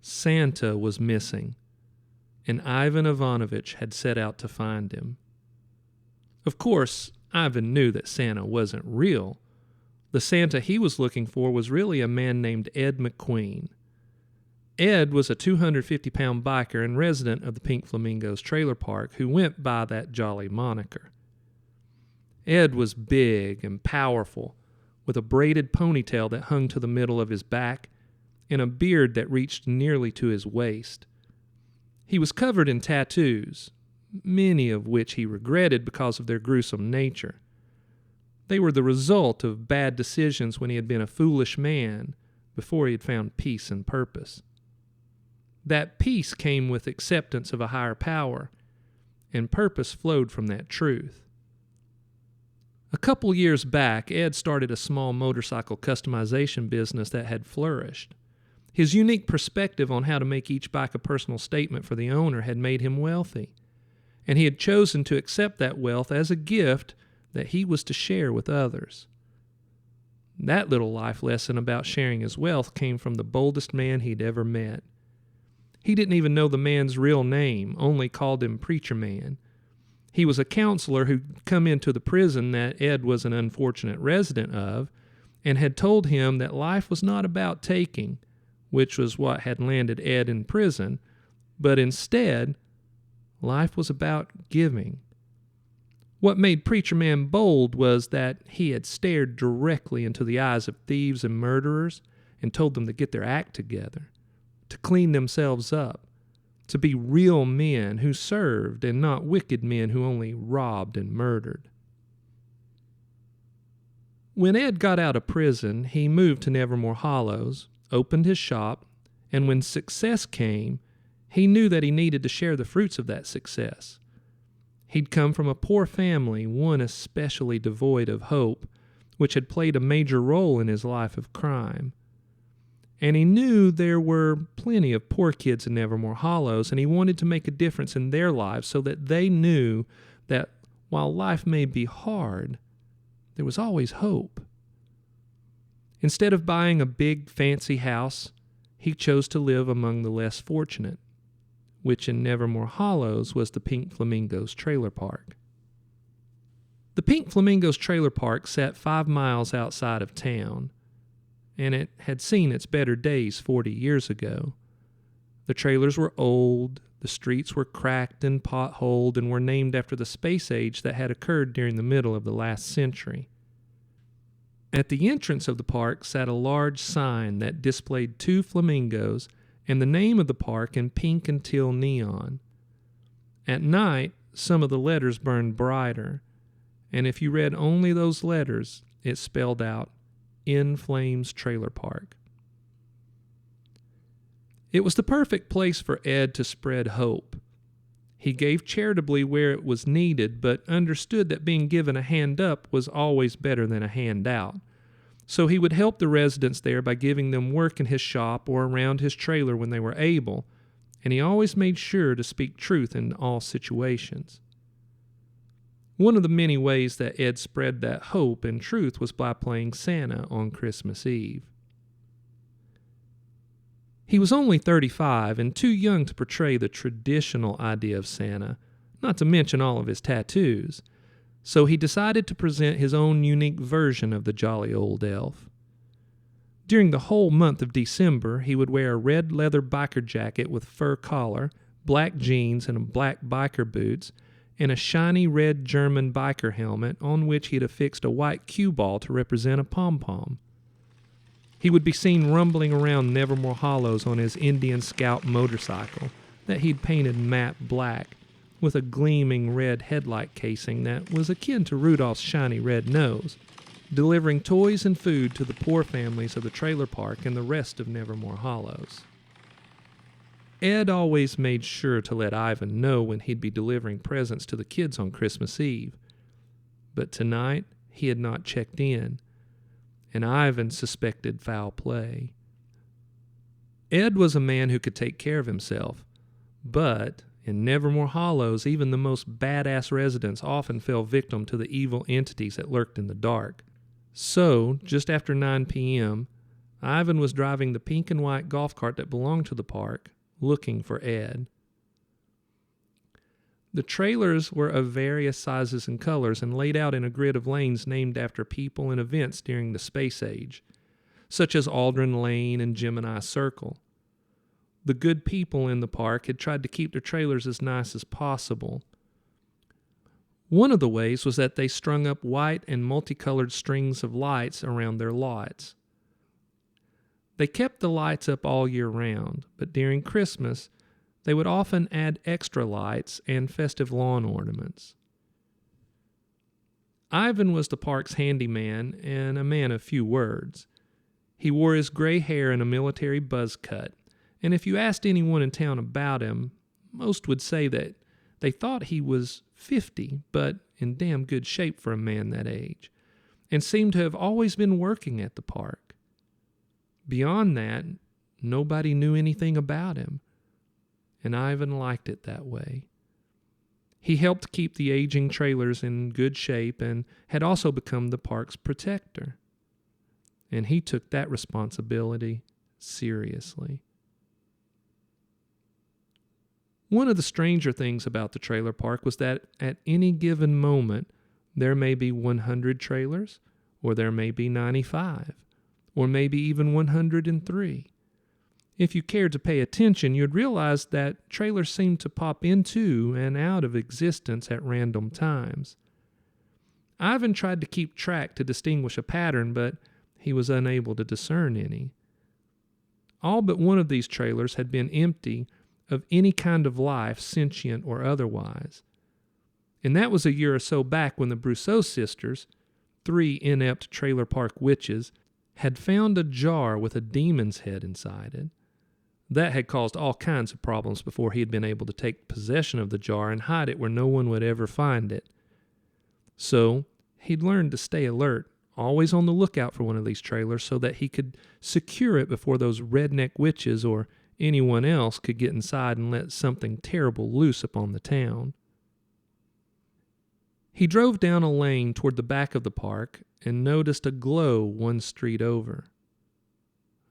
Santa was missing, and Ivan Ivanovich had set out to find him. Of course, Ivan knew that Santa wasn't real. The Santa he was looking for was really a man named Ed McQueen. Ed was a 250-pound biker and resident of the Pink Flamingos trailer park who went by that jolly moniker. Ed was big and powerful, with a braided ponytail that hung to the middle of his back and a beard that reached nearly to his waist. He was covered in tattoos, many of which he regretted because of their gruesome nature. They were the result of bad decisions when he had been a foolish man before he had found peace and purpose. That peace came with acceptance of a higher power, and purpose flowed from that truth. A couple years back, Ed started a small motorcycle customization business that had flourished. His unique perspective on how to make each bike a personal statement for the owner had made him wealthy, and he had chosen to accept that wealth as a gift that he was to share with others. That little life lesson about sharing his wealth came from the boldest man he'd ever met. He didn't even know the man's real name, only called him Preacher Man. He was a counselor who'd come into the prison that Ed was an unfortunate resident of, and had told him that life was not about taking, which was what had landed Ed in prison, but instead, life was about giving. What made Preacher Man bold was that he had stared directly into the eyes of thieves and murderers and told them to get their act together, to clean themselves up, to be real men who served and not wicked men who only robbed and murdered. When Ed got out of prison, he moved to Nevermore Hollows, opened his shop, and when success came, he knew that he needed to share the fruits of that success. He'd come from a poor family, one especially devoid of hope, which had played a major role in his life of crime. And he knew there were plenty of poor kids in Nevermore Hollows, and he wanted to make a difference in their lives so that they knew that while life may be hard, there was always hope. Instead of buying a big, fancy house, he chose to live among the less fortunate, which in Nevermore Hollows was the Pink Flamingos trailer park. The Pink Flamingos trailer park sat 5 miles outside of town, and it had seen its better days 40 years ago. The trailers were old, the streets were cracked and potholed, and were named after the space age that had occurred during the middle of the last century. At the entrance of the park sat a large sign that displayed 2 flamingos and the name of the park in pink and teal neon. At night, some of the letters burned brighter, and if you read only those letters, it spelled out, In Flames Trailer Park. It was the perfect place for Ed to spread hope. He gave charitably where it was needed, but understood that being given a hand up was always better than a hand out. So he would help the residents there by giving them work in his shop or around his trailer when they were able, and he always made sure to speak truth in all situations. One of the many ways that Ed spread that hope and truth was by playing Santa on Christmas Eve. He was only 35 and too young to portray the traditional idea of Santa, not to mention all of his tattoos, so he decided to present his own unique version of the jolly old elf. During the whole month of December, he would wear a red leather biker jacket with fur collar, black jeans and black biker boots, and a shiny red German biker helmet on which he'd affixed a white cue ball to represent a pom-pom. He would be seen rumbling around Nevermore Hollows on his Indian Scout motorcycle that he'd painted matte black, with a gleaming red headlight casing that was akin to Rudolph's shiny red nose, delivering toys and food to the poor families of the trailer park and the rest of Nevermore Hollows. Ed always made sure to let Ivan know when he'd be delivering presents to the kids on Christmas Eve, but tonight he had not checked in, and Ivan suspected foul play. Ed was a man who could take care of himself, but in Nevermore Hollows, even the most badass residents often fell victim to the evil entities that lurked in the dark. So, just after 9 p.m., Ivan was driving the pink and white golf cart that belonged to the park, looking for Ed. The trailers were of various sizes and colors and laid out in a grid of lanes named after people and events during the space age, such as Aldrin Lane and Gemini Circle. The good people in the park had tried to keep their trailers as nice as possible. One of the ways was that they strung up white and multicolored strings of lights around their lots. They kept the lights up all year round, but during Christmas, they would often add extra lights and festive lawn ornaments. Ivan was the park's handyman and a man of few words. He wore his gray hair in a military buzz cut, and if you asked anyone in town about him, most would say that they thought he was 50, but in damn good shape for a man that age, and seemed to have always been working at the park. Beyond that, nobody knew anything about him, and Ivan liked it that way. He helped keep the aging trailers in good shape and had also become the park's protector. And he took that responsibility seriously. One of the stranger things about the trailer park was that at any given moment, there may be 100 trailers, or there may be 95, or maybe even 103. If you cared to pay attention, you'd realize that trailers seemed to pop into and out of existence at random times. Ivan tried to keep track to distinguish a pattern, but he was unable to discern any. All but one of these trailers had been empty of any kind of life, sentient or otherwise. And that was a year or so back when the Brousseau sisters, 3 inept trailer park witches, had found a jar with a demon's head inside it. That had caused all kinds of problems before he had been able to take possession of the jar and hide it where no one would ever find it. So he'd learned to stay alert, always on the lookout for one of these trailers so that he could secure it before those redneck witches or anyone else could get inside and let something terrible loose upon the town. He drove down a lane toward the back of the park and noticed a glow one street over.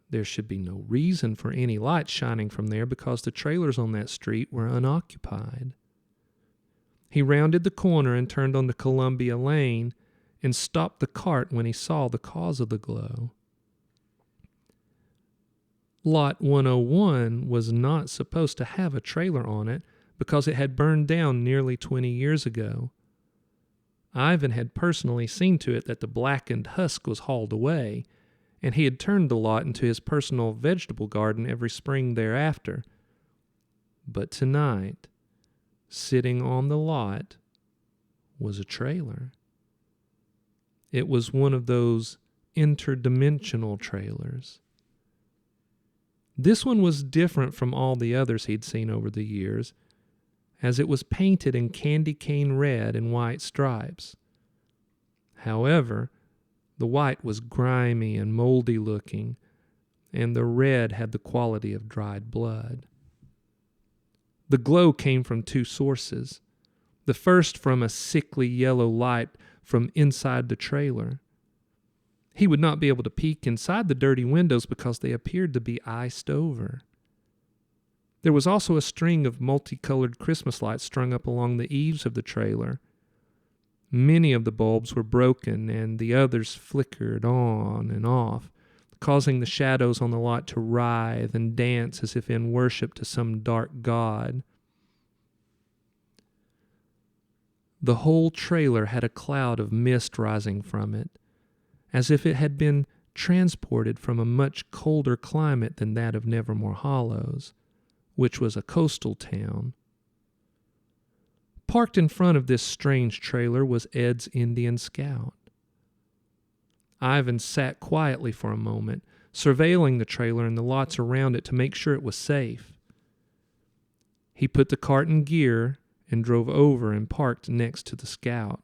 There should be no reason for any lights shining from there because the trailers on that street were unoccupied. He rounded the corner and turned onto Columbia Lane and stopped the cart when he saw the cause of the glow. Lot 101 was not supposed to have a trailer on it because it had burned down nearly 20 years ago. Ivan had personally seen to it that the blackened husk was hauled away, and he had turned the lot into his personal vegetable garden every spring thereafter. But tonight, sitting on the lot, was a trailer. It was one of those interdimensional trailers. This one was different from all the others he'd seen over the years, as it was painted in candy cane red and white stripes. However, the white was grimy and moldy looking, and the red had the quality of dried blood. The glow came from 2 sources. The first from a sickly yellow light from inside the trailer. He would not be able to peek inside the dirty windows because they appeared to be iced over. There was also a string of multicolored Christmas lights strung up along the eaves of the trailer. Many of the bulbs were broken, and the others flickered on and off, causing the shadows on the lot to writhe and dance as if in worship to some dark god. The whole trailer had a cloud of mist rising from it, as if it had been transported from a much colder climate than that of Nevermore Hollows, which was a coastal town. Parked in front of this strange trailer was Ed's Indian Scout. Ivan sat quietly for a moment, surveilling the trailer and the lots around it to make sure it was safe. He put the cart in gear and drove over and parked next to the Scout.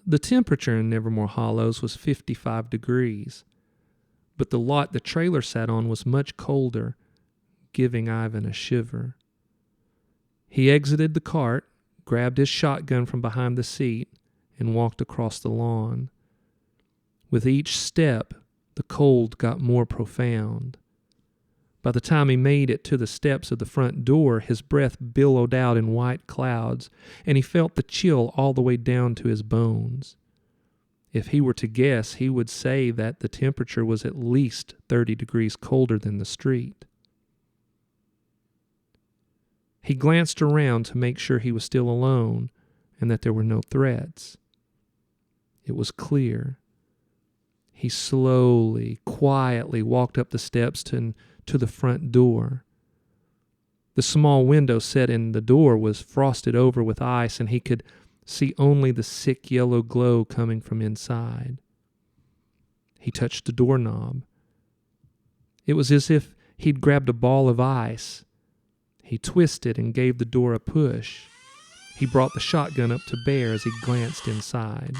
The temperature in Nevermore Hollows was 55 degrees, but the lot the trailer sat on was much colder, giving Ivan a shiver. He exited the cart, grabbed his shotgun from behind the seat, and walked across the lawn. With each step, the cold got more profound. By the time he made it to the steps of the front door, his breath billowed out in white clouds, and he felt the chill all the way down to his bones. If he were to guess, he would say that the temperature was at least 30 degrees colder than the street. He glanced around to make sure he was still alone and that there were no threats. It was clear. He slowly, quietly walked up the steps to the front door. The small window set in the door was frosted over with ice, and he could see only the sick yellow glow coming from inside. He touched the doorknob. It was as if he'd grabbed a ball of ice. He twisted and gave the door a push. He brought the shotgun up to bear as he glanced inside.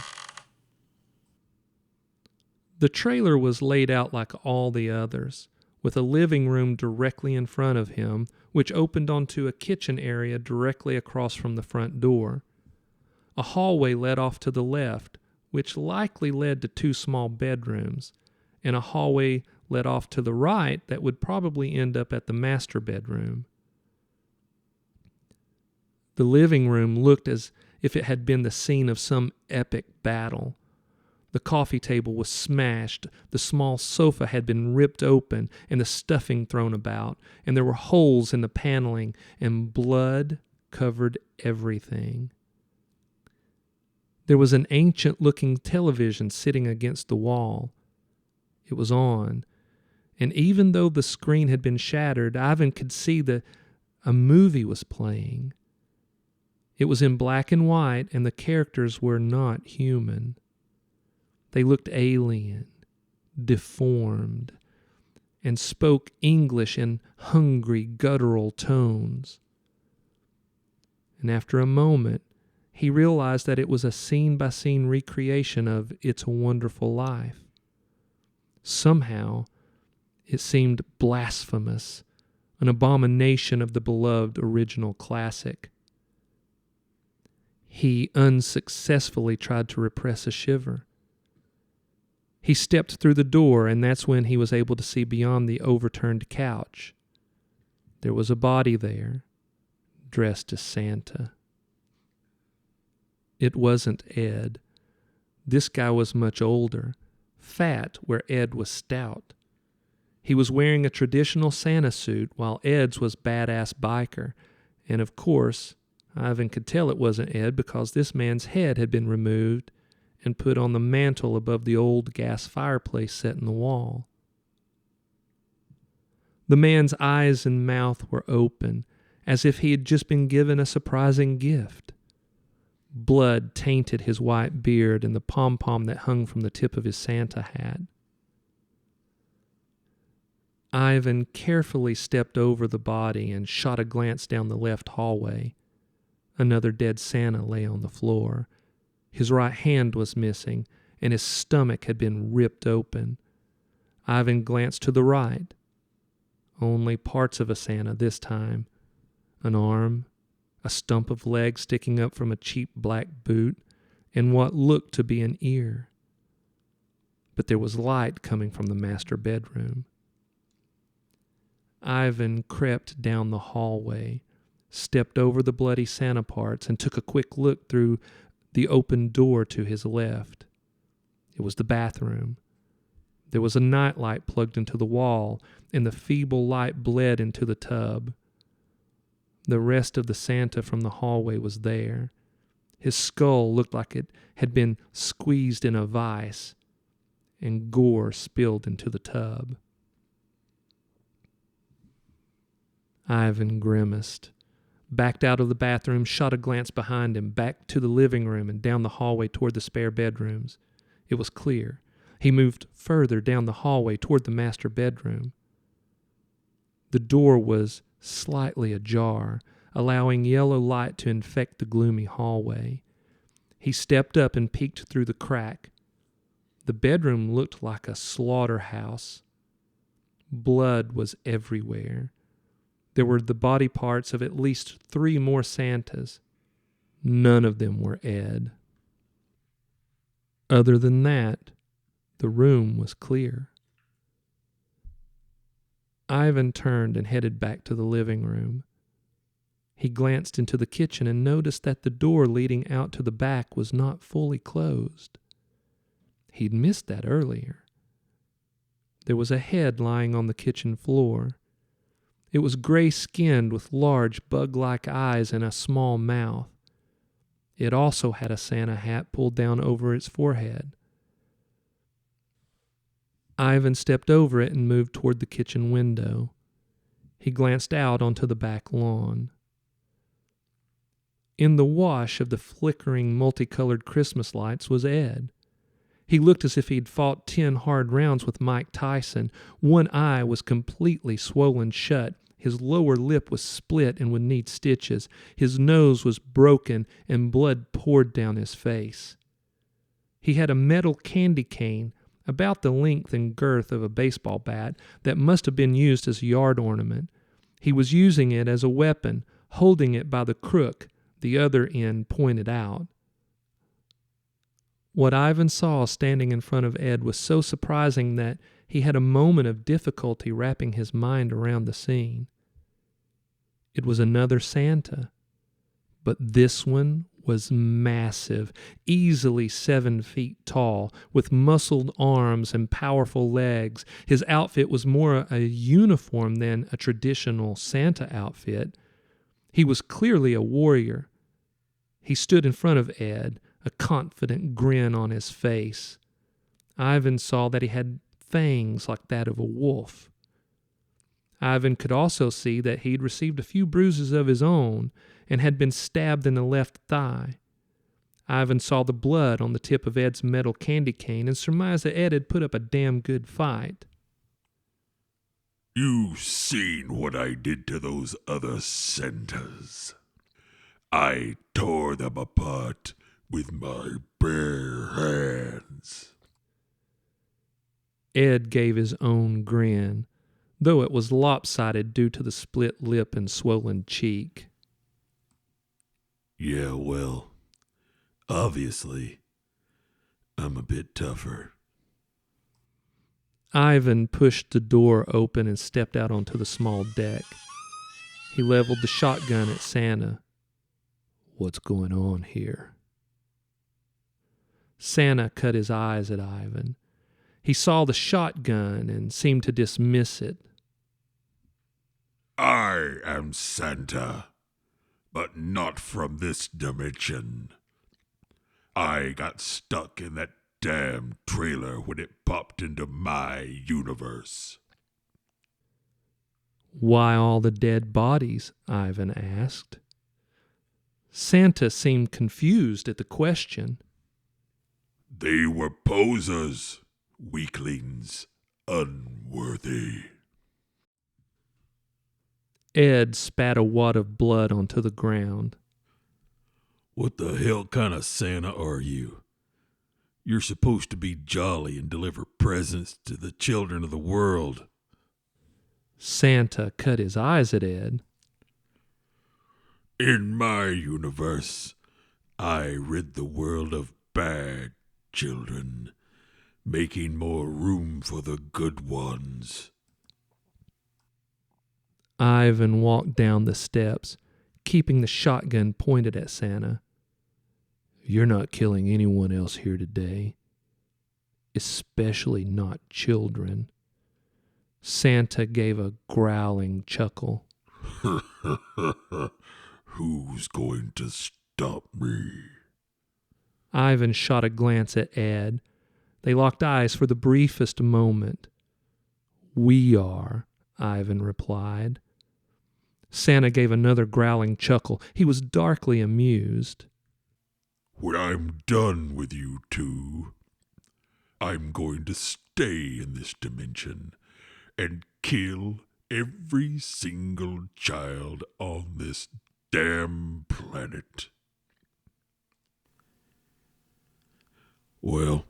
The trailer was laid out like all the others, with a living room directly in front of him, which opened onto a kitchen area directly across from the front door. A hallway led off to the left, which likely led to 2 small bedrooms, and a hallway led off to the right that would probably end up at the master bedroom. The living room looked as if it had been the scene of some epic battle. The coffee table was smashed, the small sofa had been ripped open and the stuffing thrown about, and there were holes in the paneling, and blood covered everything. There was an ancient-looking television sitting against the wall. It was on, and even though the screen had been shattered, Ivan could see that a movie was playing. It was in black and white, and the characters were not human. They looked alien, deformed, and spoke English in hungry, guttural tones. And after a moment, he realized that it was a scene-by-scene recreation of It's a Wonderful Life. Somehow, it seemed blasphemous, an abomination of the beloved original classic. He unsuccessfully tried to repress a shiver. He stepped through the door, and that's when he was able to see beyond the overturned couch. There was a body there, dressed as Santa. It wasn't Ed. This guy was much older, fat where Ed was stout. He was wearing a traditional Santa suit, while Ed's was badass biker. And of course, Ivan could tell it wasn't Ed because this man's head had been removed and put on the mantel above the old gas fireplace set in the wall. The man's eyes and mouth were open, as if he had just been given a surprising gift. Blood tainted his white beard and the pom-pom that hung from the tip of his Santa hat. Ivan carefully stepped over the body and shot a glance down the left hallway. Another dead Santa lay on the floor. His right hand was missing, and his stomach had been ripped open. Ivan glanced to the right. Only parts of a Santa this time. An arm, a stump of leg sticking up from a cheap black boot, and what looked to be an ear. But there was light coming from the master bedroom. Ivan crept down the hallway, stepped over the bloody Santa parts, and took a quick look through the open door to his left. It was the bathroom. There was a nightlight plugged into the wall, and the feeble light bled into the tub. The rest of the Santa from the hallway was there. His skull looked like it had been squeezed in a vise, and gore spilled into the tub. Ivan grimaced, backed out of the bathroom, shot a glance behind him, back to the living room and down the hallway toward the spare bedrooms. It was clear. He moved further down the hallway toward the master bedroom. The door was slightly ajar, allowing yellow light to infect the gloomy hallway. He stepped up and peeked through the crack. The bedroom looked like a slaughterhouse. Blood was everywhere. There were the body parts of at least 3 more Santas. None of them were Ed. Other than that, The room was clear. Ivan turned and headed back to the living room. He glanced into the kitchen and noticed that the door leading out to the back was not fully closed. He'd missed that earlier. There was a head lying on the kitchen floor. It was gray-skinned with large bug-like eyes and a small mouth. It also had a Santa hat pulled down over its forehead. Ivan stepped over it and moved toward the kitchen window. He glanced out onto the back lawn. In the wash of the flickering, multicolored Christmas lights was Ed. He looked as if he'd fought 10 hard rounds with Mike Tyson. One eye was completely swollen shut. His lower lip was split and would need stitches. His nose was broken and blood poured down his face. He had a metal candy cane about the length and girth of a baseball bat that must have been used as a yard ornament. He was using it as a weapon, holding it by the crook, the other end pointed out. What Ivan saw standing in front of Ed was so surprising that he had a moment of difficulty wrapping his mind around the scene. It was another Santa, but this one was massive, easily 7 feet tall, with muscled arms and powerful legs. His outfit was more a uniform than a traditional Santa outfit. He was clearly a warrior. He stood in front of Ed, a confident grin on his face. Ivan saw that he had fangs like that of a wolf. Ivan could also see that he'd received a few bruises of his own and had been stabbed in the left thigh. Ivan saw the blood on the tip of Ed's metal candy cane and surmised that Ed had put up a damn good fight. "You've seen what I did to those other Santas. I tore them apart with my bare hands." Ed gave his own grin, though it was lopsided due to the split lip and swollen cheek. "Yeah, well, obviously, I'm a bit tougher." Ivan pushed the door open and stepped out onto the small deck. He leveled the shotgun at Santa. "What's going on here?" Santa cut his eyes at Ivan. He saw the shotgun and seemed to dismiss it. "I am Santa, but not from this dimension. I got stuck in that damn trailer when it popped into my universe." "Why all the dead bodies?" Ivan asked. Santa seemed confused at the question. "They were posers, weaklings, unworthy." Ed spat a wad of blood onto the ground. "What the hell kind of Santa are you? You're supposed to be jolly and deliver presents to the children of the world." Santa cut his eyes at Ed. "In my universe, I rid the world of bad children, making more room for the good ones." Ivan walked down the steps, keeping the shotgun pointed at Santa. "You're not killing anyone else here today, especially not children." Santa gave a growling chuckle. "Who's going to stop me?" Ivan shot a glance at Ed. They locked eyes for the briefest moment. "We are," Ivan replied. Santa gave another growling chuckle. He was darkly amused. "When I'm done with you two, I'm going to stay in this dimension and kill every single child on this damn planet." "Well,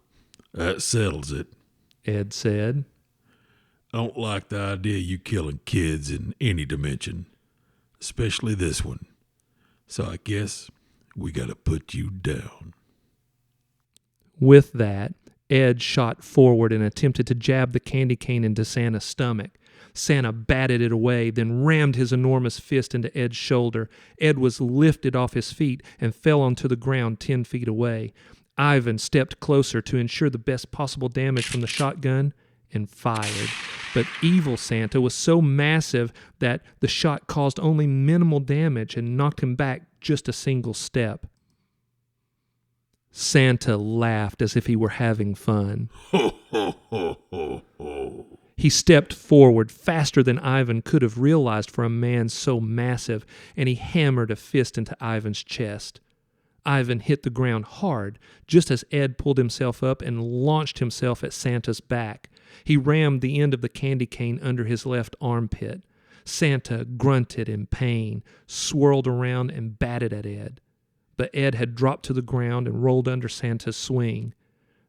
that settles it," Ed said. "I don't like the idea of you killing kids in any dimension, especially this one. So I guess we gotta put you down." With that, Ed shot forward and attempted to jab the candy cane into Santa's stomach. Santa batted it away, then rammed his enormous fist into Ed's shoulder. Ed was lifted off his feet and fell onto the ground 10 feet away. Ivan stepped closer to ensure the best possible damage from the shotgun and fired. But evil Santa was so massive that the shot caused only minimal damage and knocked him back just a single step. Santa laughed as if he were having fun. Ho, ho, ho, ho, ho. He stepped forward faster than Ivan could have realized for a man so massive, and he hammered a fist into Ivan's chest. Ivan hit the ground hard, just as Ed pulled himself up and launched himself at Santa's back. He rammed the end of the candy cane under his left armpit. Santa grunted in pain, swirled around, and batted at Ed. But Ed had dropped to the ground and rolled under Santa's swing.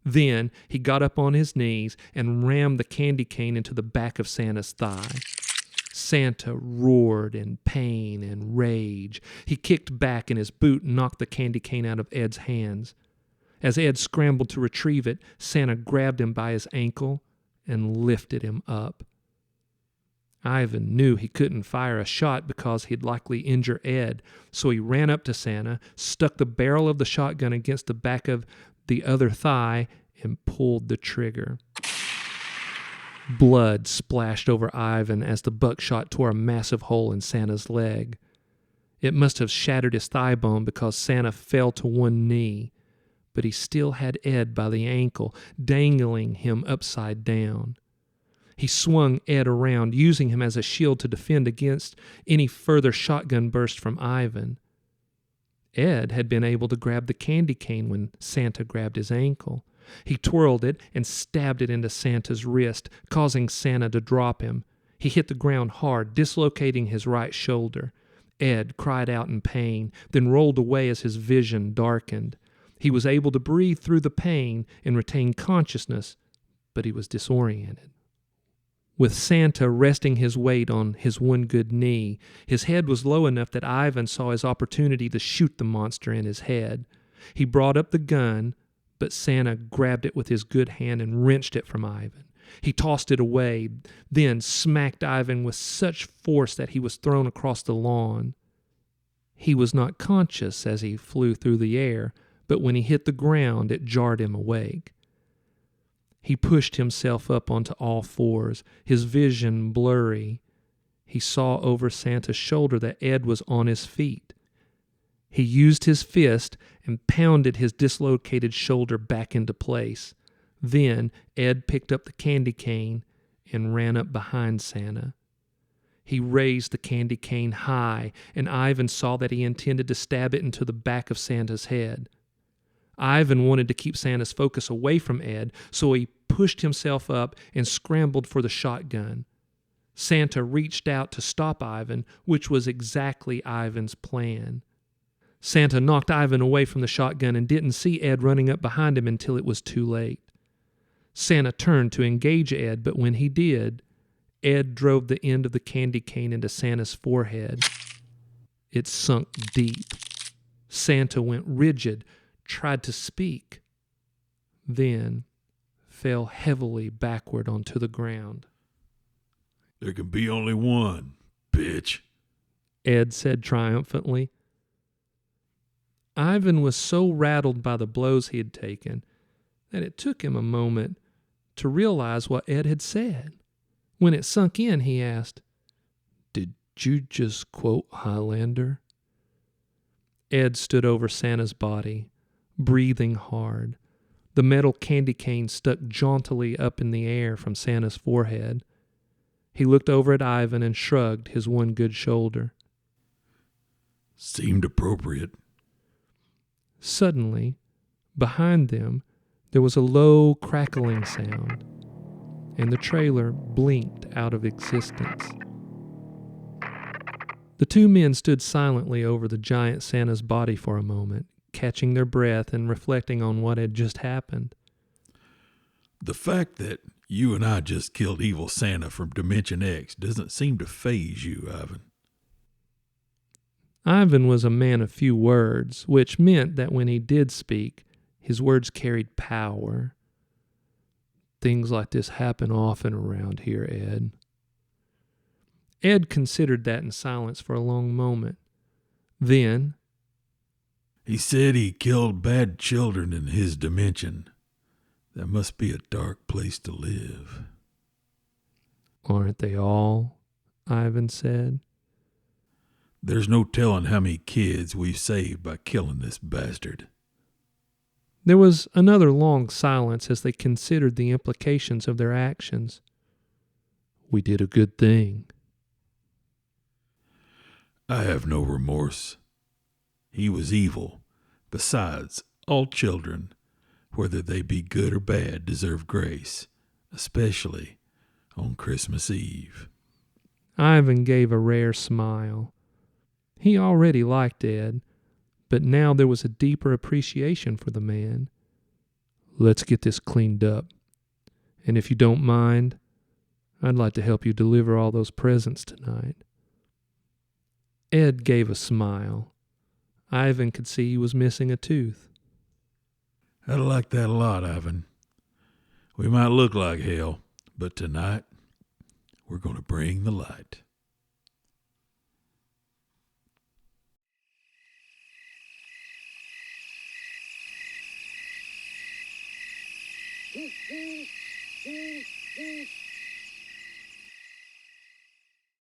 Then he got up on his knees and rammed the candy cane into the back of Santa's thigh. Santa roared in pain and rage. He kicked back and his boot knocked the candy cane out of Ed's hands. As Ed scrambled to retrieve it, Santa grabbed him by his ankle and lifted him up. Ivan knew he couldn't fire a shot because he'd likely injure Ed, so he ran up to Santa, stuck the barrel of the shotgun against the back of the other thigh, and pulled the trigger. Blood splashed over Ivan as the buckshot tore a massive hole in Santa's leg. It must have shattered his thigh bone because Santa fell to one knee, but he still had Ed by the ankle, dangling him upside down. He swung Ed around, using him as a shield to defend against any further shotgun burst from Ivan. Ed had been able to grab the candy cane when Santa grabbed his ankle. He twirled it and stabbed it into Santa's wrist, causing Santa to drop him. He hit the ground hard, dislocating his right shoulder. Ed cried out in pain, then rolled away as his vision darkened. He was able to breathe through the pain and retain consciousness, but he was disoriented. With Santa resting his weight on his one good knee, his head was low enough that Ivan saw his opportunity to shoot the monster in his head. He brought up the gun, but Santa grabbed it with his good hand and wrenched it from Ivan. He tossed it away, then smacked Ivan with such force that he was thrown across the lawn. He was not conscious as he flew through the air, but when he hit the ground, it jarred him awake. He pushed himself up onto all fours, his vision blurry. He saw over Santa's shoulder that Ed was on his feet. He used his fist and pounded his dislocated shoulder back into place. Then Ed picked up the candy cane and ran up behind Santa. He raised the candy cane high, and Ivan saw that he intended to stab it into the back of Santa's head. Ivan wanted to keep Santa's focus away from Ed, so he pushed himself up and scrambled for the shotgun. Santa reached out to stop Ivan, which was exactly Ivan's plan. Santa knocked Ivan away from the shotgun and didn't see Ed running up behind him until it was too late. Santa turned to engage Ed, but when he did, Ed drove the end of the candy cane into Santa's forehead. It sunk deep. Santa went rigid, tried to speak, then fell heavily backward onto the ground. There can be only one, bitch, Ed said triumphantly. Ivan was so rattled by the blows he had taken that it took him a moment to realize what Ed had said. When it sunk in, he asked, "Did you just quote Highlander?" Ed stood over Santa's body, breathing hard. The metal candy cane stuck jauntily up in the air from Santa's forehead. He looked over at Ivan and shrugged his one good shoulder. Seemed appropriate. Suddenly, behind them, there was a low crackling sound, and the trailer blinked out of existence. The two men stood silently over the giant Santa's body for a moment, catching their breath and reflecting on what had just happened. The fact that you and I just killed evil Santa from Dimension X doesn't seem to faze you, Ivan. Ivan was a man of few words, which meant that when he did speak, his words carried power. Things like this happen often around here, Ed. Ed considered that in silence for a long moment. Then, He said he killed bad children in his dimension. That must be a dark place to live. aren't they all? Ivan said. There's no telling how many kids we've saved by killing this bastard. There was another long silence as they considered the implications of their actions. We did a good thing. I have no remorse. He was evil. Besides, all children, whether they be good or bad, deserve grace, especially on Christmas Eve. Ivan gave a rare smile. He already liked Ed, but now there was a deeper appreciation for the man. Let's get this cleaned up. And if you don't mind, I'd like to help you deliver all those presents tonight. Ed gave a smile. Ivan could see he was missing a tooth. I'd like that a lot, Ivan. We might look like hell, but tonight we're going to bring the light.